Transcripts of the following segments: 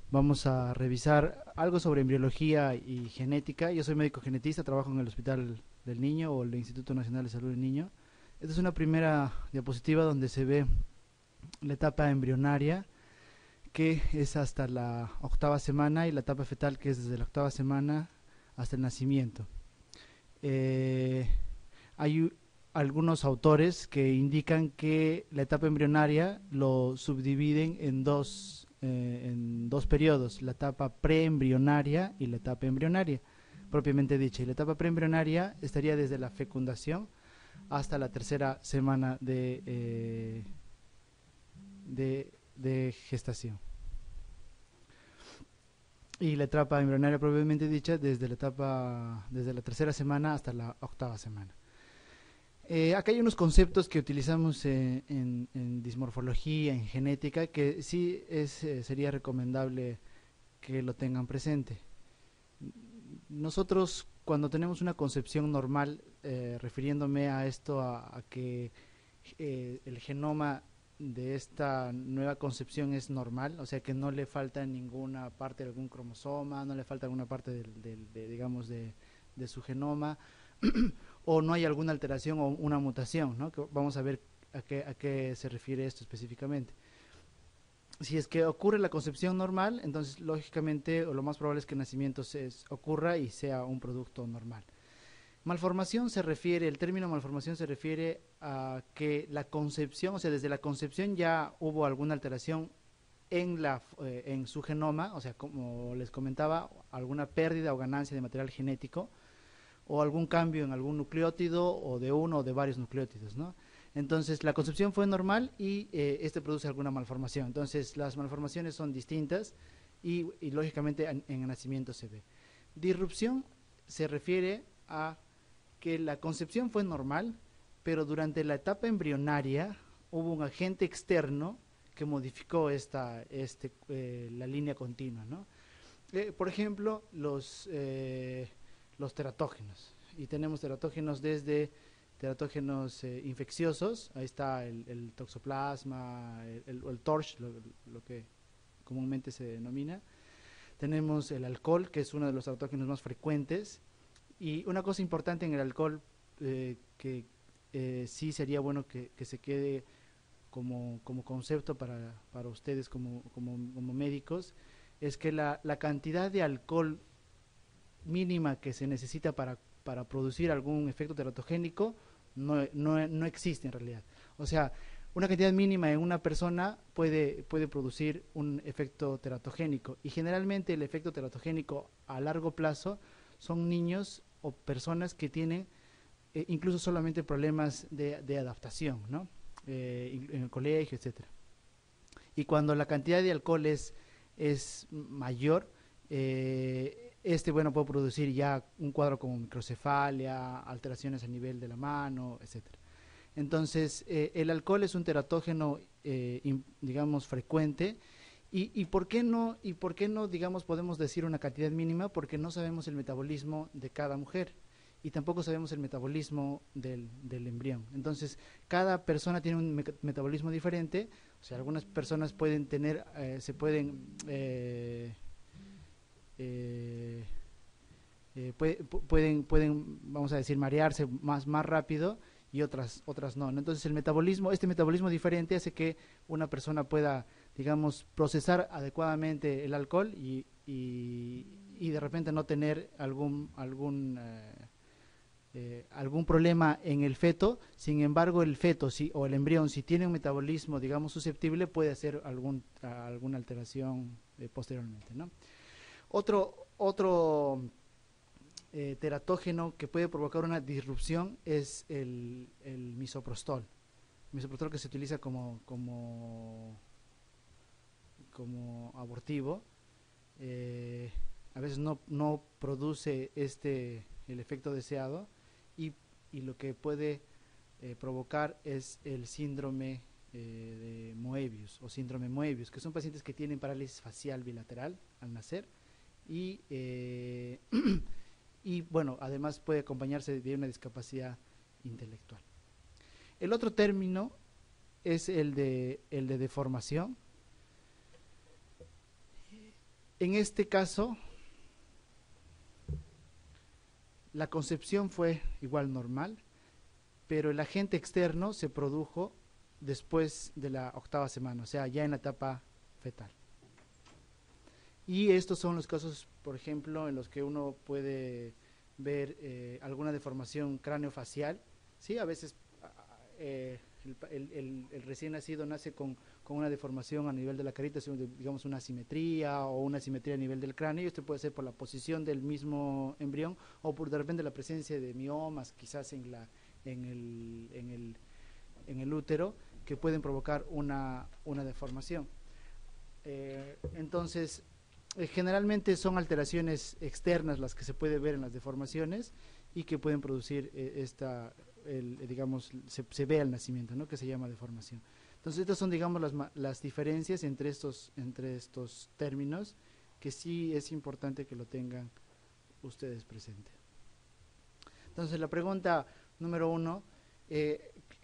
Vamos a revisar algo sobre embriología y genética. Yo soy médico genetista, trabajo en el Hospital del Niño o el Instituto Nacional de Salud del Niño. Esta es una primera diapositiva donde se ve la etapa embrionaria, que es hasta la octava semana, y la etapa fetal, que es desde la octava semana hasta el nacimiento. Eh, hay algunos autores que indican que la etapa embrionaria lo subdividen en dos periodos, la etapa preembrionaria y la etapa embrionaria, propiamente dicha. Y la etapa preembrionaria estaría desde la fecundación hasta la tercera semana de gestación. Y la etapa embrionaria propiamente dicha desde la tercera semana hasta la octava semana. Acá hay unos conceptos que utilizamos en dismorfología, en genética, que sí sería recomendable que lo tengan presente. Nosotros, cuando tenemos una concepción normal, refiriéndome a esto, a que el genoma de esta nueva concepción es normal, o sea que no le falta ninguna parte de algún cromosoma, no le falta alguna parte digamos, de su genoma, o no hay alguna alteración o una mutación, ¿no? Que vamos a ver a qué se refiere esto específicamente. Si es que ocurre la concepción normal, entonces lógicamente o lo más probable es que el nacimiento ocurra y sea un producto normal. Malformación se refiere, el término malformación se refiere a que la concepción, o sea, desde la concepción ya hubo alguna alteración en su genoma, o sea, como les comentaba, alguna pérdida o ganancia de material genético, o algún cambio en algún nucleótido, o de uno o de varios nucleótidos, ¿no? Entonces, la concepción fue normal y este produce alguna malformación. Entonces, las malformaciones son distintas y lógicamente en el nacimiento se ve. Disrupción se refiere a que la concepción fue normal, pero durante la etapa embrionaria hubo un agente externo que modificó la línea continua, ¿no? Por ejemplo, los teratógenos. Y tenemos teratógenos desde teratógenos infecciosos, ahí está el toxoplasma, el TORCH, lo que comúnmente se denomina. Tenemos el alcohol, que es uno de los teratógenos más frecuentes. Y una cosa importante en el alcohol, que sí sería bueno que se quede como concepto para ustedes como médicos, es que la cantidad de alcohol mínima que se necesita para producir algún efecto teratogénico no existe en realidad. O sea, una cantidad mínima en una persona puede producir un efecto teratogénico, y generalmente el efecto teratogénico a largo plazo son niños o personas que tienen incluso solamente problemas de adaptación, ¿no? En el colegio, etcétera. Y cuando la cantidad de alcohol es mayor, bueno, puede producir ya un cuadro como microcefalia, alteraciones a nivel de la mano, etcétera. Entonces, el alcohol es un teratógeno, digamos, frecuente. ¿Y por qué no, digamos, podemos decir una cantidad mínima? Porque no sabemos el metabolismo de cada mujer y tampoco sabemos el metabolismo del embrión. Entonces, cada persona tiene un metabolismo diferente. O sea, algunas personas pueden tener, eh, pueden, vamos a decir, marearse más rápido, y otras no. Entonces, este metabolismo diferente hace que una persona pueda, digamos, procesar adecuadamente el alcohol y de repente no tener algún problema en el feto. Sin embargo, el feto o el embrión, si tiene un metabolismo, digamos, susceptible, puede hacer alguna alteración posteriormente, ¿no? Otro teratógeno que puede provocar una disrupción es el misoprostol. El misoprostol, que se utiliza como abortivo, eh, a veces no produce el efecto deseado, y, y lo que puede provocar es el síndrome de Moebius o síndrome Moebius, que son pacientes que tienen parálisis facial bilateral al nacer, y y bueno, además puede acompañarse de una discapacidad intelectual. El otro término es el de deformación. En este caso, la concepción fue igual normal, pero el agente externo se produjo después de la 8ª semana, o sea, ya en la etapa fetal. Y estos son los casos, por ejemplo, en los que uno puede ver alguna deformación craneofacial, ¿sí? A veces el recién nacido nace con una deformación a nivel de la carita, digamos una asimetría o una asimetría a nivel del cráneo, y esto puede ser por la posición del mismo embrión o por de repente la presencia de miomas quizás en el útero, que pueden provocar una deformación. Entonces, generalmente son alteraciones externas las que se puede ver en las deformaciones y que pueden producir digamos, se ve al nacimiento, ¿no? Que se llama deformación. Entonces, estas son, digamos, las diferencias entre estos términos, que sí es importante que lo tengan ustedes presente. Entonces, la pregunta número 1,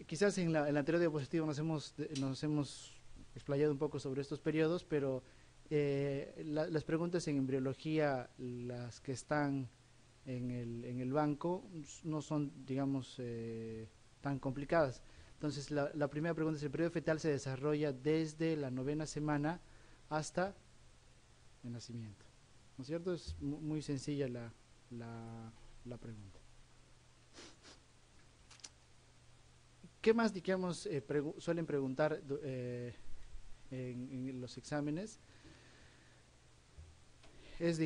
quizás en la anterior diapositiva nos hemos explayado un poco sobre estos periodos, pero las preguntas en embriología, las que están en el banco, no son, digamos, tan complicadas. Entonces, la primera pregunta es: el periodo fetal se desarrolla desde la 9ª semana hasta el nacimiento, ¿no es cierto? Es muy sencilla la pregunta. ¿Qué más, digamos, suelen preguntar en los exámenes? Es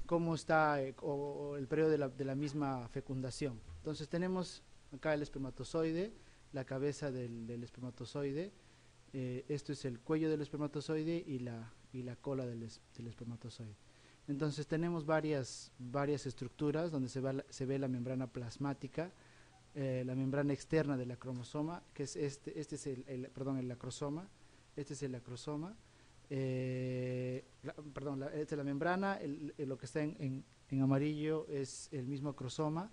cómo está el periodo de la misma fecundación. Entonces tenemos acá el espermatozoide, la cabeza del espermatozoide, esto es el cuello del espermatozoide y la cola del espermatozoide. Entonces tenemos varias estructuras donde se ve la membrana plasmática, la membrana externa de la cromosoma, que es este es el acrosoma, este es el acrosoma. Esta es la membrana, lo que está en amarillo es el mismo acrosoma.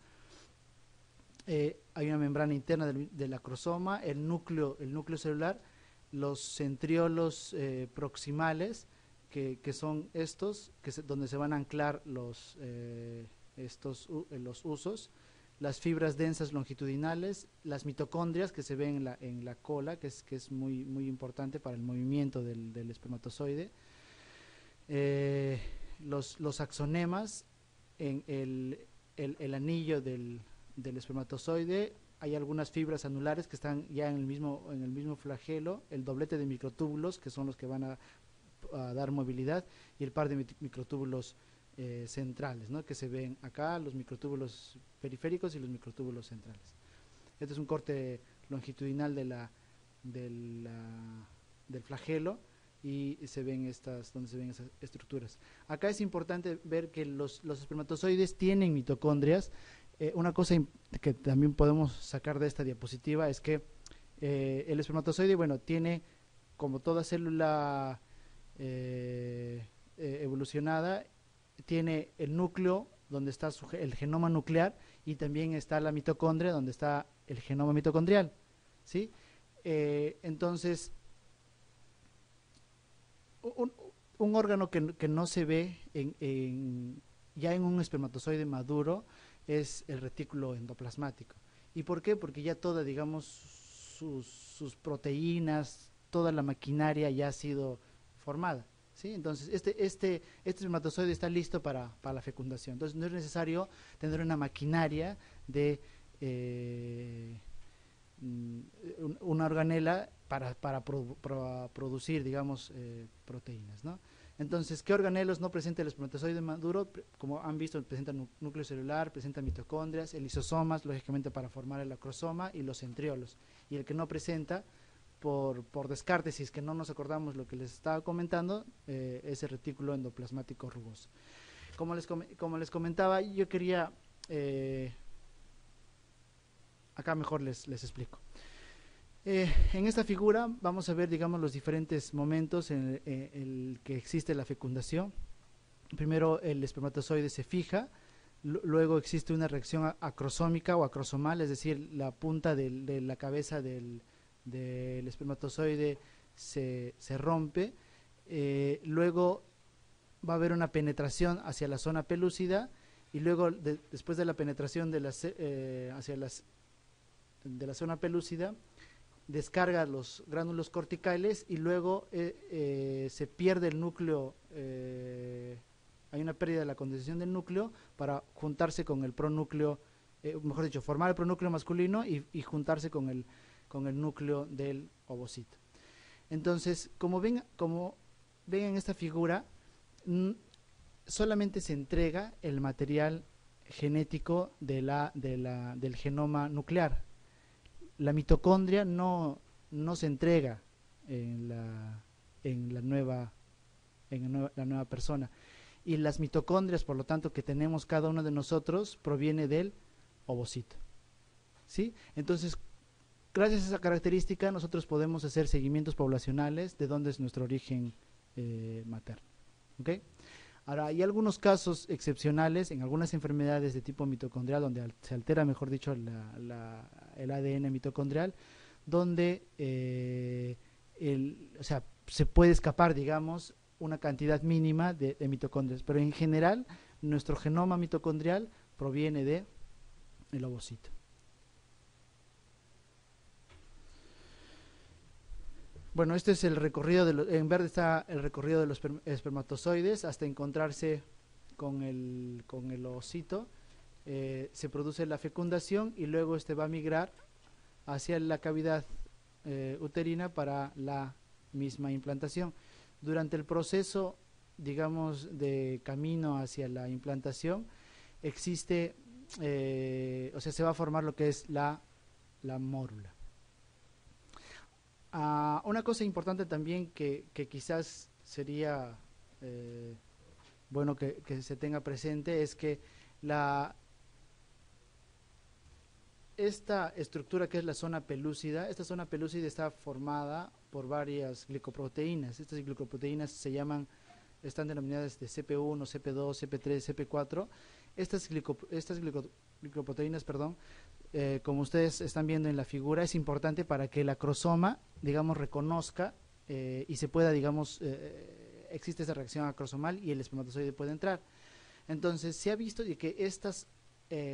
Hay una membrana interna del acrosoma, el núcleo celular, los centriolos proximales, que son estos, donde se van a anclar los usos, las fibras densas longitudinales, las mitocondrias que se ven en la cola, que es muy, muy importante para el movimiento del espermatozoide, los axonemas en el anillo del espermatozoide. Hay algunas fibras anulares que están ya en el mismo flagelo, el doblete de microtúbulos, que son los que van a dar movilidad, y el par de microtúbulos centrales, ¿no? Que se ven acá, los microtúbulos periféricos y los microtúbulos centrales. Este es un corte longitudinal del flagelo, y donde se ven esas estructuras. Acá es importante ver que los espermatozoides tienen mitocondrias. Una cosa que también podemos sacar de esta diapositiva es que el espermatozoide, bueno, tiene, como toda célula evolucionada, tiene el núcleo donde está el genoma nuclear, y también está la mitocondria donde está el genoma mitocondrial, ¿sí? Entonces, un órgano que no se ve ya en un espermatozoide maduro es el retículo endoplasmático. ¿Y por qué? Porque ya toda, digamos, sus proteínas, toda la maquinaria ya ha sido formada, ¿sí? Entonces, este espermatozoide está listo para la fecundación. Entonces, no es necesario tener una maquinaria de una organela para producir, digamos, proteínas, ¿no? Entonces, ¿qué organelos no presenta el espermatozoide maduro? Como han visto, presenta núcleo celular, presenta mitocondrias, el lisosomas, lógicamente para formar el acrosoma, y los centriolos. Y el que no presenta, por descarte, si es que no nos acordamos lo que les estaba comentando, es el retículo endoplasmático rugoso. Como les comentaba, yo quería, acá mejor les explico. En esta figura vamos a ver, digamos, los diferentes momentos en el que existe la fecundación. Primero, el espermatozoide se fija, luego existe una reacción acrosómica o acrosomal, es decir, la punta de la cabeza del espermatozoide se rompe, luego va a haber una penetración hacia la zona pelúcida y luego después de la penetración de la zona pelúcida descarga los gránulos corticales y luego se pierde el núcleo, hay una pérdida de la condensación del núcleo para juntarse con el pronúcleo, mejor dicho, formar el pronúcleo masculino y juntarse con el núcleo del ovocito. Entonces, como ven en esta figura, solamente se entrega el material genético del genoma nuclear. La mitocondria no se entrega en la nueva persona. Y las mitocondrias, por lo tanto, que tenemos cada uno de nosotros, proviene del ovocito. ¿Sí? Entonces, gracias a esa característica, nosotros podemos hacer seguimientos poblacionales de dónde es nuestro origen materno. ¿Okay? Ahora, hay algunos casos excepcionales en algunas enfermedades de tipo mitocondrial, donde se altera, mejor dicho, el ADN mitocondrial, donde se puede escapar, digamos, una cantidad mínima de mitocondrias, pero en general nuestro genoma mitocondrial proviene del ovocito. Bueno, este es el recorrido, en verde está el recorrido de los espermatozoides hasta encontrarse con el ovocito. Se produce la fecundación y luego este va a migrar hacia la cavidad uterina para la misma implantación. Durante el proceso, digamos, de camino hacia la implantación, existe, se va a formar lo que es la mórula. Una cosa importante también que quizás sería bueno que se tenga presente es que esta estructura que es la zona pelúcida, esta zona pelúcida está formada por varias glicoproteínas. Estas glicoproteínas están denominadas de CP1, CP2, CP3, CP4. Estas glicoproteínas, como ustedes están viendo en la figura, es importante para que el acrosoma, digamos, reconozca y se pueda, digamos, existe esa reacción acrosomal y el espermatozoide puede entrar. Entonces, se ha visto de que estas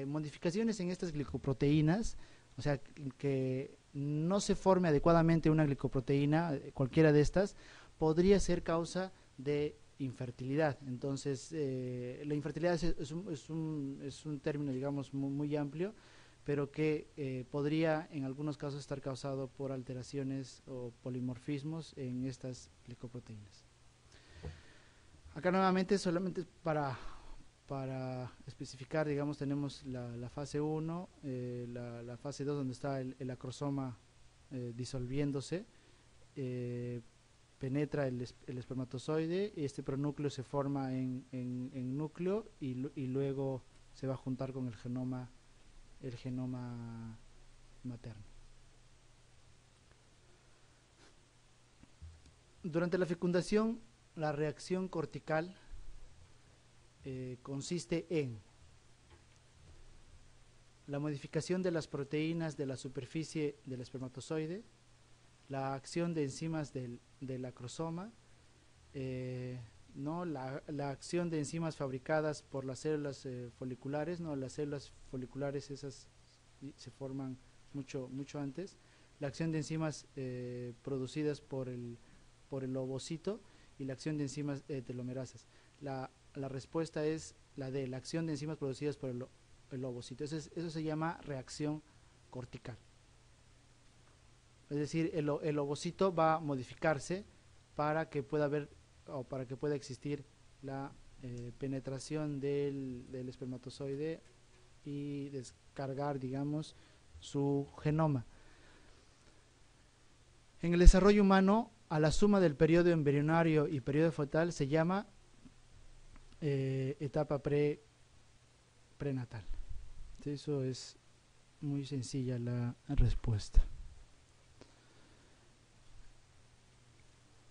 modificaciones en estas glicoproteínas, o sea, que no se forme adecuadamente una glicoproteína, cualquiera de estas, podría ser causa de infertilidad. Entonces, la infertilidad es un término, digamos, muy amplio, pero que podría en algunos casos estar causado por alteraciones o polimorfismos en estas glicoproteínas. Acá nuevamente, solamente para especificar, digamos, tenemos la fase 1, la fase 2 donde está el acrosoma disolviéndose, penetra el espermatozoide, y este pronúcleo se forma en núcleo y luego se va a juntar con el genoma materno. Durante la fecundación, la reacción cortical consiste en la modificación de las proteínas de la superficie del espermatozoide, la acción de enzimas del acrosoma, la acción de enzimas fabricadas por las células foliculares, las células foliculares esas se forman mucho antes, la acción de enzimas producidas por el ovocito y la acción de enzimas telomerasas. La respuesta es la acción de enzimas producidas por el ovocito. Eso se llama reacción cortical. Es decir, el ovocito va a modificarse para que pueda haber o para que pueda existir la penetración del espermatozoide y descargar, digamos, su genoma. En el desarrollo humano, a la suma del periodo embrionario y periodo fetal se llama etapa prenatal. Eso es muy sencilla la respuesta.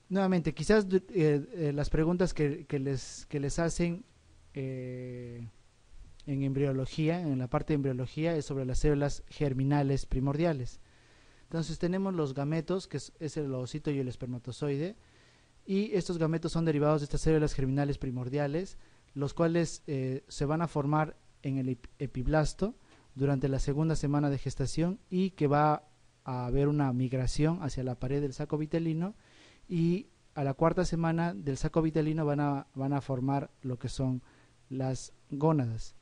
Nuevamente, quizás las preguntas que les hacen en embriología, en la parte de embriología, es sobre las células germinales primordiales. Entonces tenemos los gametos, que es el ovocito y el espermatozoide, y estos gametos son derivados de estas células germinales primordiales, los cuales se van a formar en el epiblasto durante la segunda semana de gestación, y que va a haber una migración hacia la pared del saco vitelino, y a la cuarta semana del saco vitelino van a formar lo que son las gónadas.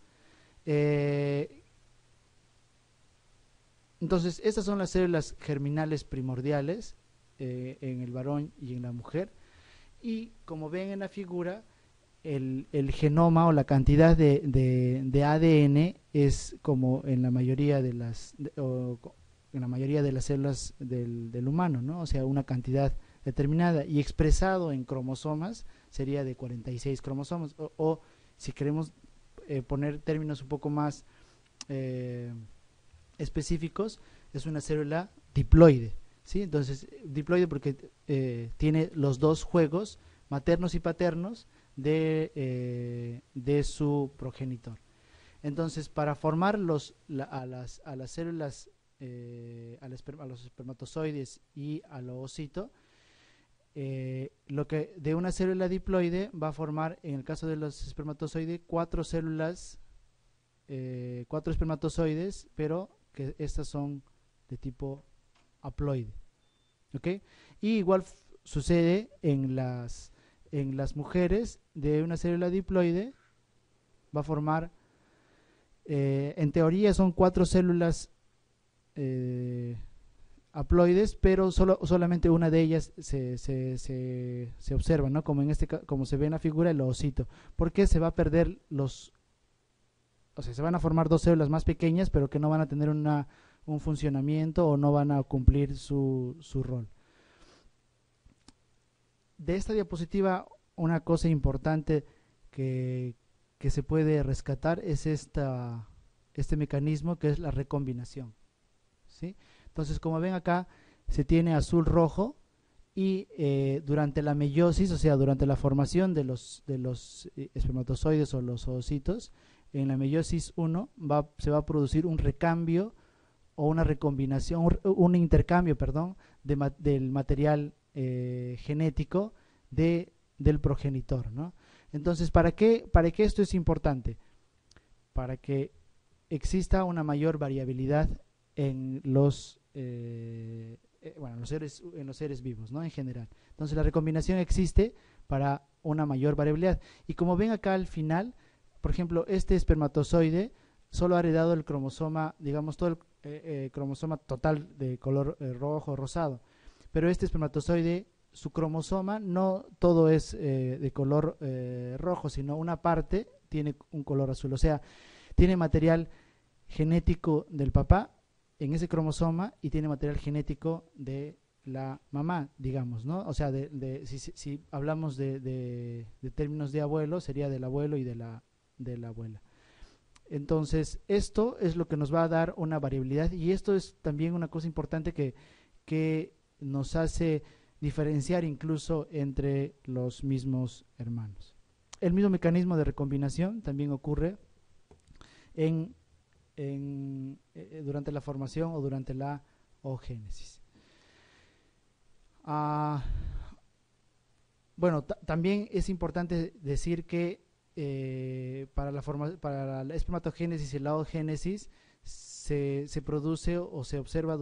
Entonces, estas son las células germinales primordiales en el varón y en la mujer, y como ven en la figura, el genoma o la cantidad de ADN es como en la mayoría de las células del humano, ¿no? O sea, una cantidad determinada, y expresado en cromosomas sería de 46 cromosomas, o si queremos poner términos un poco más específicos, es una célula diploide, ¿sí? Entonces, diploide porque tiene los dos juegos maternos y paternos de su progenitor. Entonces, para formar a las células, a los espermatozoides y al ovocito, lo que de una célula diploide va a formar, en el caso de los espermatozoides, 4 células, 4 espermatozoides, pero que estas son de tipo haploide, ¿ok? Y igual sucede en las mujeres, de una célula diploide va a formar, en teoría son 4 células haploides, pero solamente una de ellas se observa, ¿no? Como como se ve en la figura, el ovocito, porque se va a perder o sea, se van a formar 2 células más pequeñas, pero que no van a tener un funcionamiento, o no van a cumplir su rol. De esta diapositiva, una cosa importante que se puede rescatar es este mecanismo, que es la recombinación, ¿sí? Entonces, como ven acá, se tiene azul-rojo, y durante la meiosis, o sea, durante la formación de los espermatozoides o los ovocitos, en la meiosis 1 se va a producir un recambio o una recombinación, un intercambio, perdón, del material genético del progenitor, ¿no? Entonces, ¿para qué esto es importante? Para que exista una mayor variabilidad en los seres vivos, ¿no? En general. Entonces, la recombinación existe para una mayor variabilidad. Y como ven acá al final, por ejemplo, este espermatozoide solo ha heredado el cromosoma, digamos, todo el cromosoma total de color rojo o rosado. Pero este espermatozoide, su cromosoma, no todo es de color rojo, sino una parte tiene un color azul. O sea, tiene material genético del papá en ese cromosoma, y tiene material genético de la mamá, digamos, ¿no? O sea, si hablamos de términos de abuelo, sería del abuelo y de la abuela. Entonces, esto es lo que nos va a dar una variabilidad, y esto es también una cosa importante que nos hace diferenciar incluso entre los mismos hermanos. El mismo mecanismo de recombinación también ocurre durante la formación o durante la oogénesis. Bueno, también es importante decir que para la espermatogénesis y la oogénesis se produce o se observa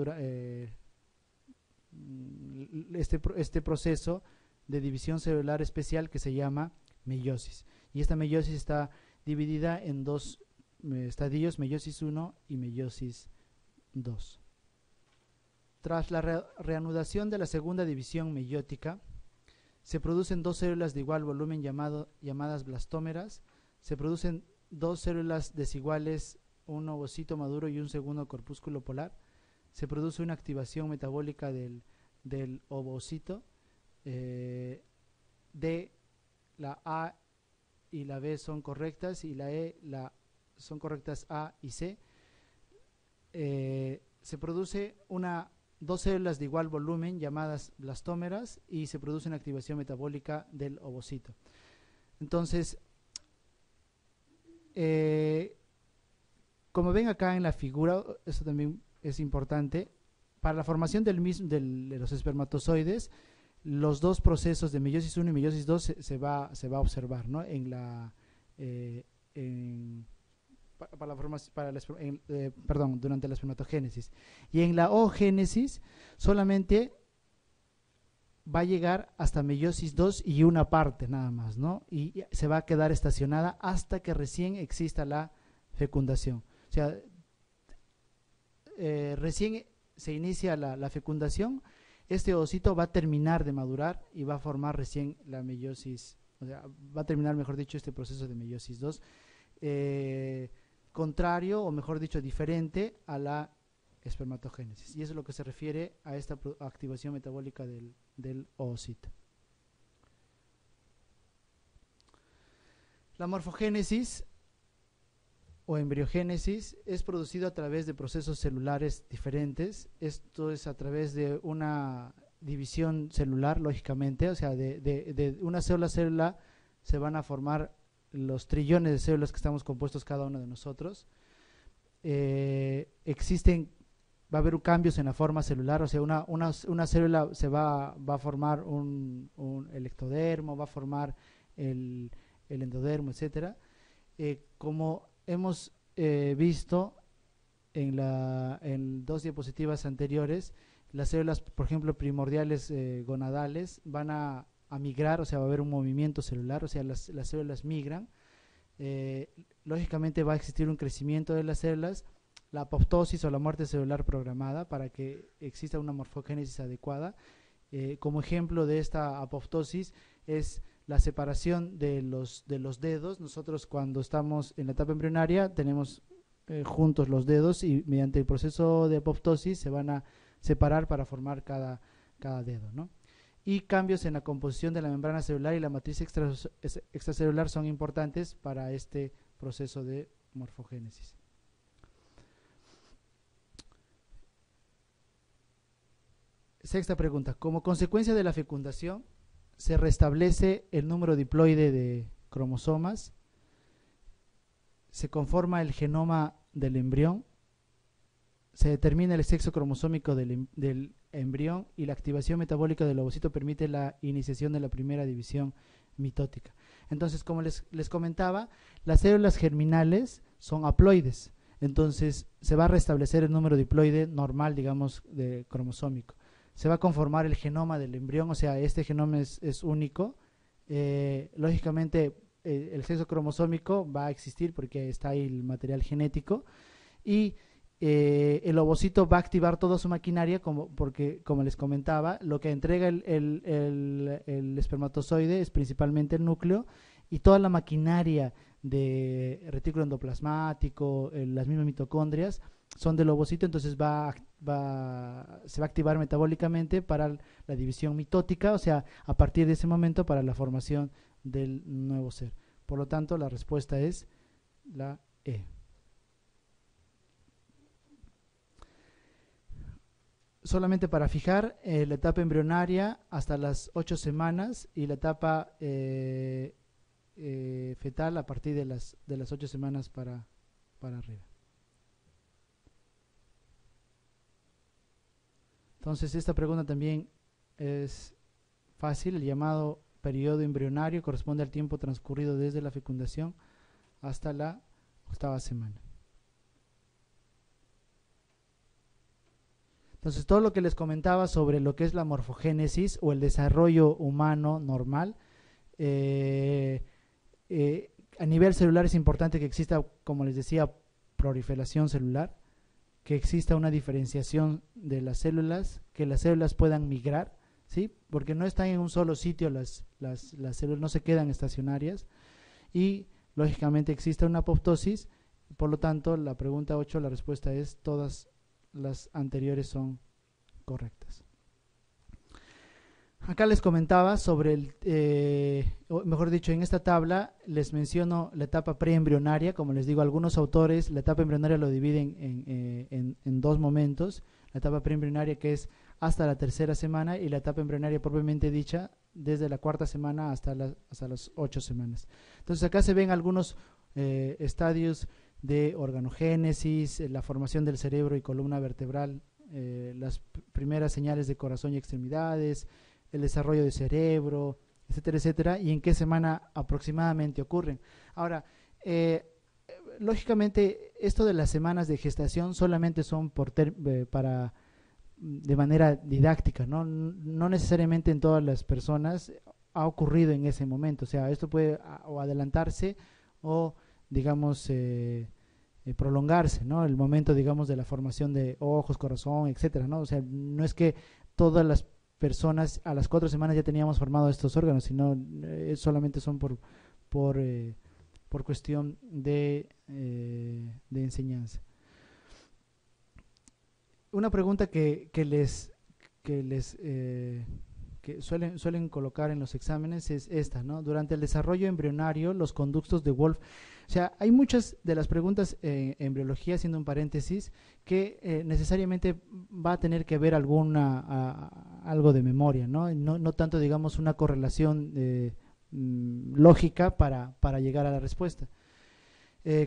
este proceso de división celular especial que se llama meiosis. Y esta meiosis está dividida en 2 estadios, meiosis 1 y meiosis 2. Tras la reanudación de la segunda división meiótica, se producen 2 células de igual volumen llamadas blastómeras. Se producen 2 células desiguales, un ovocito maduro y un segundo corpúsculo polar. Se produce una activación metabólica del ovocito. La A y la B son correctas, y la E son correctas A y C. Se produce 2 células de igual volumen llamadas blastómeras, y se produce una activación metabólica del ovocito. Entonces, como ven acá en la figura, esto también es importante, para la formación de los espermatozoides, los dos procesos de meiosis 1 y meiosis 2 se va a observar, ¿no? Durante la espermatogénesis. Y en la oogénesis solamente va a llegar hasta meiosis 2 y una parte nada más, ¿no? Y se va a quedar estacionada hasta que recién exista la fecundación. O sea, recién se inicia la fecundación, este ovocito va a terminar de madurar y va a formar recién la meiosis, o sea, va a terminar, mejor dicho, este proceso de meiosis 2, contrario, o mejor dicho, diferente a la espermatogénesis. Y eso es lo que se refiere a esta activación metabólica del ovocito. La morfogénesis o embriogénesis es producido a través de procesos celulares diferentes. Esto es a través de una división celular, lógicamente, o sea, de una célula a célula se van a formar los trillones de células que estamos compuestos cada uno de nosotros. Va a haber cambios en la forma celular, o sea, una célula se va a formar el ectodermo, va a formar el endodermo, etcétera. Como hemos visto en 2 diapositivas anteriores, las células, por ejemplo, primordiales gonadales van a migrar, o sea, va a haber un movimiento celular, o sea, las células migran. Lógicamente va a existir un crecimiento de las células, la apoptosis o la muerte celular programada para que exista una morfogénesis adecuada. Como ejemplo de esta apoptosis es la separación de los dedos. Nosotros cuando estamos en la etapa embrionaria tenemos juntos los dedos y mediante el proceso de apoptosis se van a separar para formar cada dedo, ¿no? Y cambios en la composición de la membrana celular y la matriz extracelular son importantes para este proceso de morfogénesis. Sexta pregunta. Como consecuencia de la fecundación, se restablece el número diploide de cromosomas, se conforma el genoma del embrión, se determina el sexo cromosómico del embrión y la activación metabólica del ovocito permite la iniciación de la primera división mitótica. Entonces, como les comentaba, las células germinales son haploides, entonces se va a restablecer el número diploide normal, digamos, de cromosómico. Se va a conformar el genoma del embrión, o sea, este genoma es único. Lógicamente, el sexo cromosómico va a existir porque está ahí el material genético y el ovocito va a activar toda su maquinaria porque, como les comentaba, lo que entrega el espermatozoide es principalmente el núcleo y toda la maquinaria de retículo endoplasmático, las mismas mitocondrias, son del ovocito, entonces se va a activar metabólicamente para la división mitótica, o sea, a partir de ese momento para la formación del nuevo ser. Por lo tanto, la respuesta es la E. Solamente para fijar, la etapa embrionaria hasta las 8 semanas y la etapa fetal a partir de las 8 semanas para arriba. Entonces, esta pregunta también es fácil. El llamado periodo embrionario corresponde al tiempo transcurrido desde la fecundación hasta la 8ª semana. Entonces, todo lo que les comentaba sobre lo que es la morfogénesis o el desarrollo humano normal, a nivel celular es importante que exista, como les decía, proliferación celular, que exista una diferenciación de las células, que las células puedan migrar, ¿sí? Porque no están en un solo sitio, las células no se quedan estacionarias y lógicamente existe una apoptosis. Por lo tanto, la pregunta 8, la respuesta es todas las anteriores son correctas. Acá les comentaba sobre mejor dicho, en esta tabla les menciono la etapa preembrionaria. Como les digo, algunos autores la etapa embrionaria lo dividen en 2 momentos. La etapa preembrionaria, que es hasta la 3ª semana, y la etapa embrionaria propiamente dicha desde la 4ª semana hasta las 8 semanas. Entonces acá se ven algunos estadios de organogénesis, la formación del cerebro y columna vertebral, las primeras señales de corazón y extremidades, el desarrollo de cerebro, etcétera, etcétera, y en qué semana aproximadamente ocurren. Ahora, lógicamente, esto de las semanas de gestación solamente son para de manera didáctica, ¿no? No necesariamente en todas las personas ha ocurrido en ese momento. O sea, esto puede o adelantarse o, digamos, prolongarse, ¿no? El momento, digamos, de la formación de ojos, corazón, etcétera, ¿no? O sea, no es que todas las personas a las 4 semanas ya teníamos formado estos órganos, sino solamente son por cuestión de enseñanza. Una pregunta que suelen colocar en los exámenes es esta, ¿no? Durante el desarrollo embrionario, los conductos de Wolf. O sea, hay muchas de las preguntas en embriología, haciendo un paréntesis, que necesariamente va a tener que ver algo de memoria, ¿no? No tanto, digamos, una correlación lógica para llegar a la respuesta.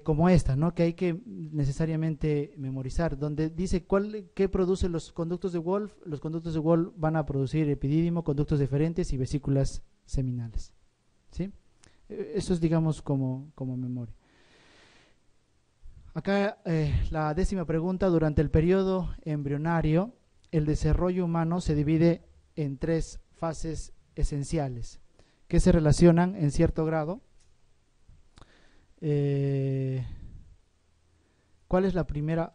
Como esta, ¿no? Que hay que necesariamente memorizar, donde dice qué produce los conductos de Wolf. Los conductos de Wolf van a producir epidídimo, conductos deferentes y vesículas seminales, ¿sí? Eso es, digamos, como memoria. Acá la 10ª pregunta: durante el periodo embrionario, el desarrollo humano se divide en 3 fases esenciales que se relacionan en cierto grado. ¿Cuál es la primera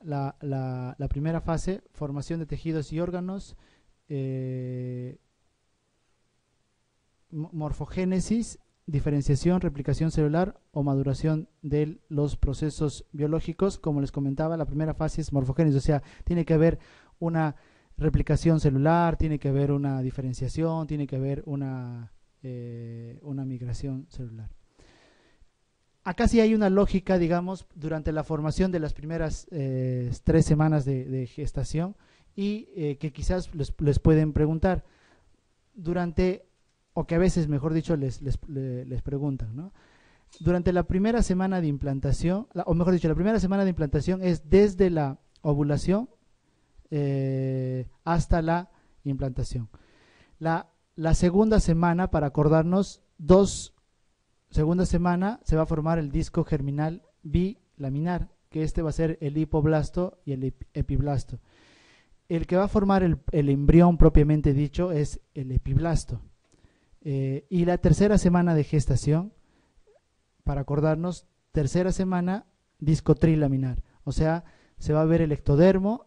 fase? Formación de tejidos y órganos, morfogénesis, diferenciación, replicación celular o maduración de los procesos biológicos. Como les comentaba, la primera fase es morfogénesis, o sea, tiene que haber una replicación celular, tiene que haber una diferenciación, tiene que haber una migración celular. Acá sí hay una lógica, digamos, durante la formación de las primeras 3 semanas de gestación, y que quizás les pueden preguntar o que a veces, mejor dicho, les preguntan, ¿no? Durante la primera semana de implantación, o mejor dicho, la primera semana de implantación es desde la ovulación hasta la implantación. La segunda semana, para acordarnos, segunda semana se va a formar el disco germinal bilaminar, que este va a ser el hipoblasto y el epiblasto. El que va a formar el embrión propiamente dicho es el epiblasto. Y la tercera semana de gestación, para acordarnos, tercera semana, disco trilaminar. O sea, se va a ver el ectodermo,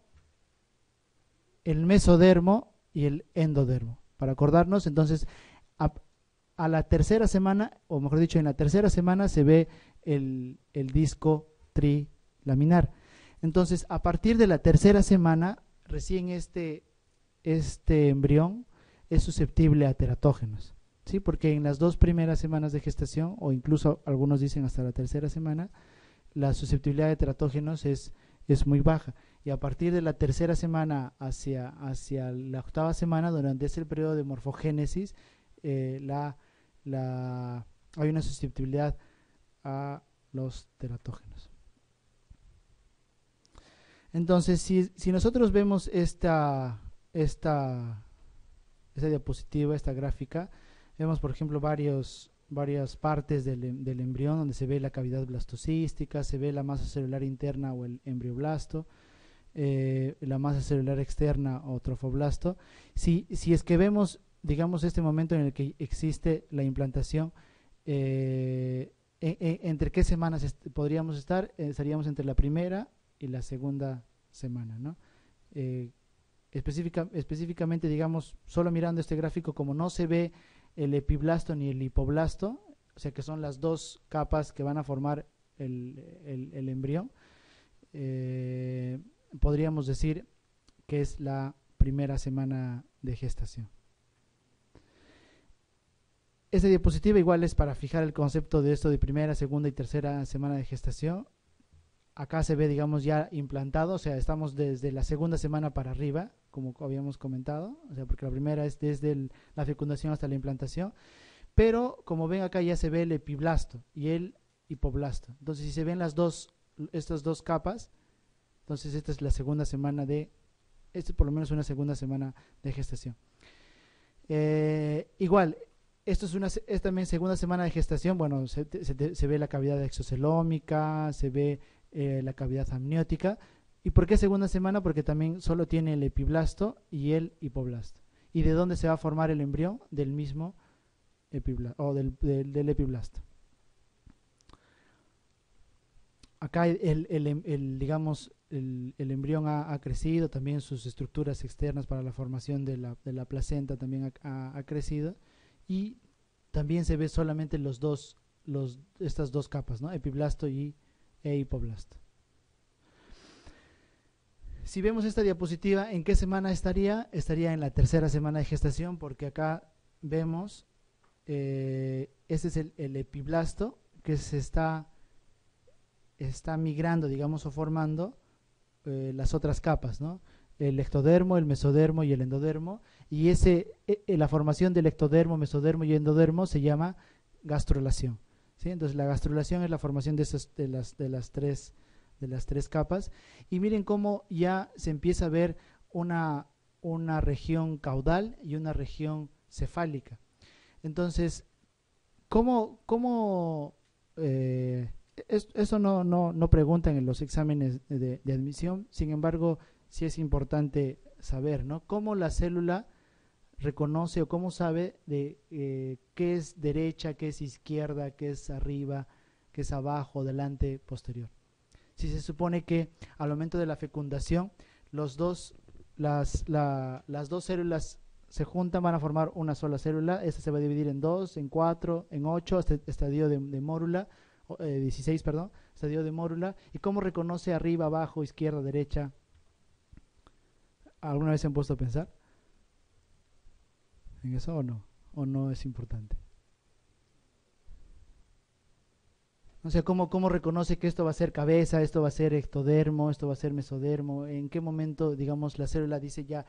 el mesodermo y el endodermo. Para acordarnos, entonces, a la tercera semana, o mejor dicho, en la tercera semana se ve el disco trilaminar. Entonces, a partir de la tercera semana, recién este embrión es susceptible a teratógenos, ¿sí? Porque en las 2 primeras semanas de gestación, o incluso algunos dicen hasta la tercera semana, la susceptibilidad de teratógenos es muy baja. Y a partir de la tercera semana hacia la 8ª semana, durante ese periodo de morfogénesis, hay una susceptibilidad a los teratógenos. Entonces, si nosotros vemos esta diapositiva, esta gráfica, vemos, por ejemplo, varias partes del embrión, donde se ve la cavidad blastocística, se ve la masa celular interna o el embrioblasto, la masa celular externa o trofoblasto. Si es que vemos, digamos, este momento en el que existe la implantación, ¿entre qué semanas podríamos estar? Estaríamos entre la primera y la segunda semana, ¿no? Específicamente, digamos, solo mirando este gráfico, como no se ve el epiblasto ni el hipoblasto, o sea que son las 2 capas que van a formar el embrión, podríamos decir que es la primera semana de gestación. Esta diapositiva igual es para fijar el concepto de esto de primera, segunda y tercera semana de gestación. Acá se ve, digamos, ya implantado, o sea, estamos desde la segunda semana para arriba, como habíamos comentado, o sea, porque la primera es desde la fecundación hasta la implantación, pero como ven acá ya se ve el epiblasto y el hipoblasto. Entonces, si se ven estas 2 capas, entonces esta es la segunda semana por lo menos una segunda semana de gestación. Igual, esto es también segunda semana de gestación. Bueno, se ve la cavidad exocelómica, se ve la cavidad amniótica. ¿Y por qué segunda semana? Porque también solo tiene el epiblasto y el hipoblasto. ¿Y de dónde se va a formar el embrión? Del mismo epiblasto, o del epiblasto. Acá digamos, el embrión ha crecido, también sus estructuras externas para la formación de la placenta también ha crecido, y también se ve solamente estas dos capas, ¿no? Epiblasto e hipoblasto. Si vemos esta diapositiva, ¿en qué semana estaría? Estaría en la tercera semana de gestación, porque acá vemos, este es el epiblasto que se está migrando, digamos, o formando las otras capas, ¿no? El ectodermo, el mesodermo y el endodermo, y la formación del ectodermo, mesodermo y endodermo se llama gastrulación, ¿sí? Entonces la gastrulación es la formación de las tres capas, y miren cómo ya se empieza a ver una región caudal y una región cefálica. Entonces, eso no preguntan en los exámenes de admisión, sin embargo, sí es importante saber, ¿no? Cómo la célula reconoce o cómo sabe de qué es derecha, qué es izquierda, qué es arriba, qué es abajo, delante, posterior. Si se supone que al momento de la fecundación, las dos células se juntan, van a formar una sola célula. Esta se va a dividir en 2, en 4, en 8, hasta el estadio de mórula, 16, perdón, estadio de mórula. ¿Y cómo reconoce arriba, abajo, izquierda, derecha? ¿Alguna vez se han puesto a pensar en eso o no? ¿O no es importante? O sea, ¿cómo reconoce que esto va a ser cabeza, esto va a ser ectodermo, esto va a ser mesodermo? ¿En qué momento, digamos, la célula dice ya,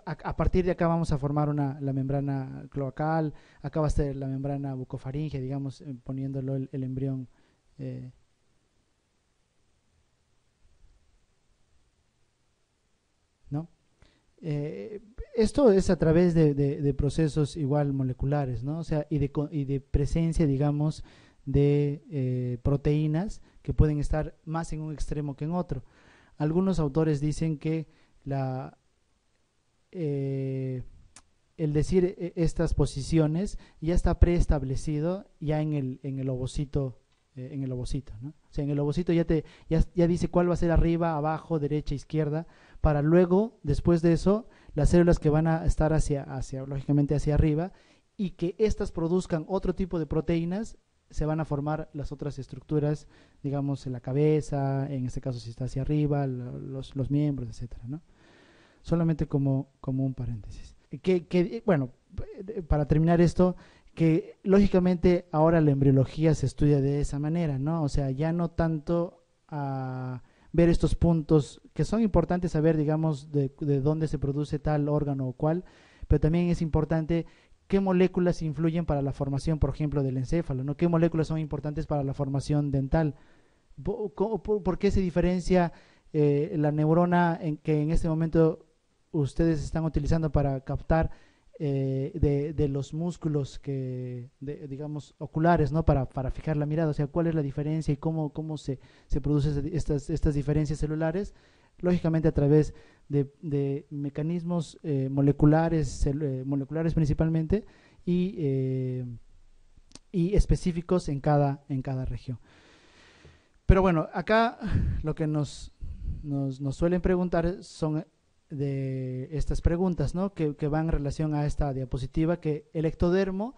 a partir de acá vamos a formar la membrana cloacal, acá va a ser la membrana bucofaringea, digamos, poniéndolo el embrión? ¿No? Esto es a través de procesos igual moleculares, ¿no? O sea, y de presencia, digamos, de proteínas que pueden estar más en un extremo que en otro. Algunos autores dicen que el decir estas posiciones ya está preestablecido ya en el ovocito, ¿no? O sea, en el ovocito ya dice cuál va a ser arriba, abajo, derecha, izquierda, para luego, después de eso, las células que van a estar lógicamente hacia arriba, y que éstas produzcan otro tipo de proteínas, se van a formar las otras estructuras, digamos, en la cabeza, en este caso si está hacia arriba, los miembros, etcétera, ¿no? Solamente como un paréntesis. Bueno, para terminar esto, que lógicamente ahora la embriología se estudia de esa manera, ¿no? O sea, ya no tanto a ver estos puntos que son importantes saber, digamos, de dónde se produce tal órgano o cual, pero también es importante qué moléculas influyen para la formación, por ejemplo, del encéfalo, ¿no? ¿Qué moléculas son importantes para la formación dental? ¿Por qué se diferencia la neurona que en este momento ustedes están utilizando para captar de los músculos digamos, oculares, ¿no? Para fijar la mirada? O sea, ¿cuál es la diferencia y cómo se producen estas diferencias celulares? Lógicamente a través de mecanismos moleculares principalmente, y específicos en cada región. Pero bueno, acá lo que nos suelen preguntar son de estas preguntas, ¿no? que van en relación a esta diapositiva, que el ectodermo